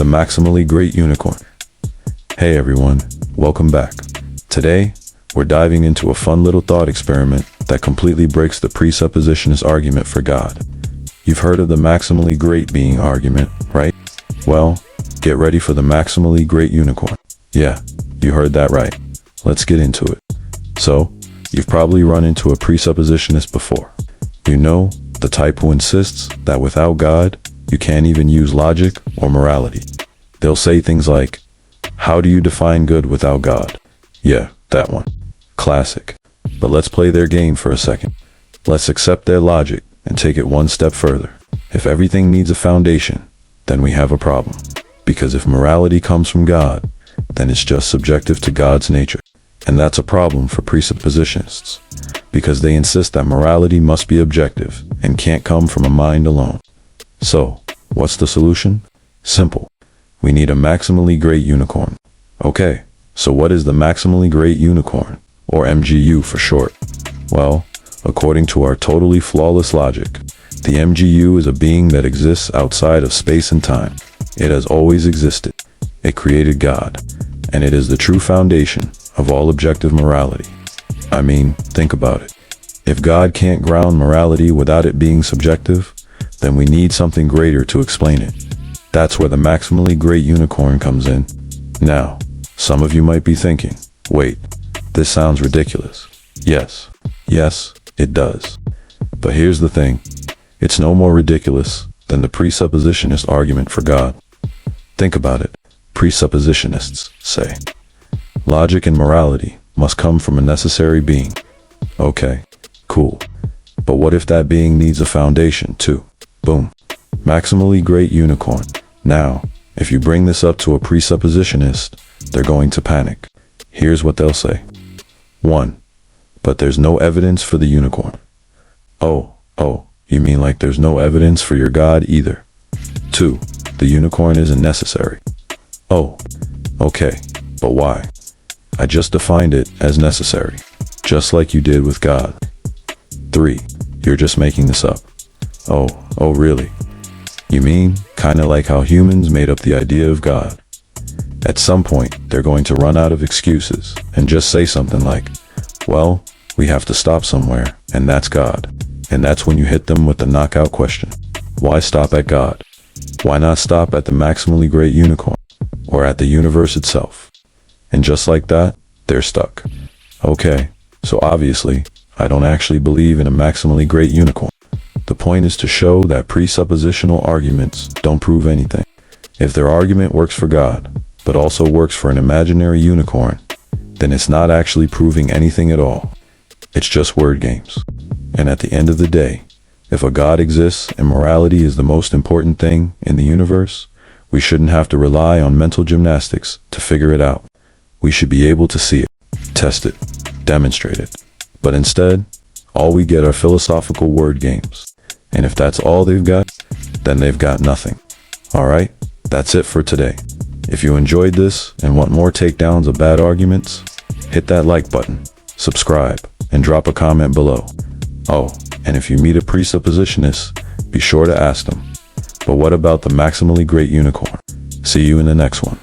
the Maximally Great Unicorn. Hey everyone, welcome back. Today, we're diving into a fun little thought experiment that completely breaks the presuppositionist argument for God. You've heard of the maximally great being argument, right? Well, get ready for the Maximally Great Unicorn. Yeah, you heard that right. Let's get into it. So, you've probably run into a presuppositionist before. You know, the type who insists that without God, you can't even use logic or morality. They'll say things like, how do you define good without God? Yeah, that one. Classic. But let's play their game for a second. Let's accept their logic and take it one step further. If everything needs a foundation, then we have a problem. Because if morality comes from God, then it's just subjective to God's nature. And that's a problem for presuppositionists, because they insist that morality must be objective and can't come from a mind alone. So, what's the solution? Simple. We need a maximally great unicorn. Okay, so what is the maximally great unicorn, or MGU for short? Well, according to our totally flawless logic, the MGU is a being that exists outside of space and time. It has always existed. It created God, and it is the true foundation of all objective morality. I mean, think about it. If God can't ground morality without it being subjective, then we need something greater to explain it. That's where the maximally great unicorn comes in. Now, some of you might be thinking, wait, this sounds ridiculous. Yes, it does. But here's the thing. It's no more ridiculous than the presuppositionist argument for God. Think about it. Presuppositionists say, logic and morality must come from a necessary being. Okay, cool. But what if that being needs a foundation too? Boom. Maximally great unicorn. Now, if you bring this up to a presuppositionist, they're going to panic. Here's what they'll say. 1. But there's no evidence for the unicorn. Oh, you mean like there's no evidence for your God either? 2. The unicorn isn't necessary. Oh, okay, but why? I just defined it as necessary, just like you did with God. 3. You're just making this up. Oh, really? You mean, kinda like how humans made up the idea of God? At some point, they're going to run out of excuses and just say something like, well, we have to stop somewhere, and that's God. And that's when you hit them with the knockout question. Why stop at God? Why not stop at the maximally great unicorn? Or at the universe itself? And just like that, they're stuck. Okay, so obviously, I don't actually believe in a maximally great unicorn. The point is to show that presuppositional arguments don't prove anything. If their argument works for God, but also works for an imaginary unicorn, then it's not actually proving anything at all. It's just word games. And at the end of the day, if a God exists and morality is the most important thing in the universe, we shouldn't have to rely on mental gymnastics to figure it out. We should be able to see it, test it, demonstrate it. But instead, all we get are philosophical word games. And if that's all they've got, then they've got nothing. Alright, that's it for today. If you enjoyed this and want more takedowns of bad arguments, hit that like button, subscribe, and drop a comment below. Oh, and if you meet a presuppositionist, be sure to ask them, but what about the maximally great unicorn? See you in the next one.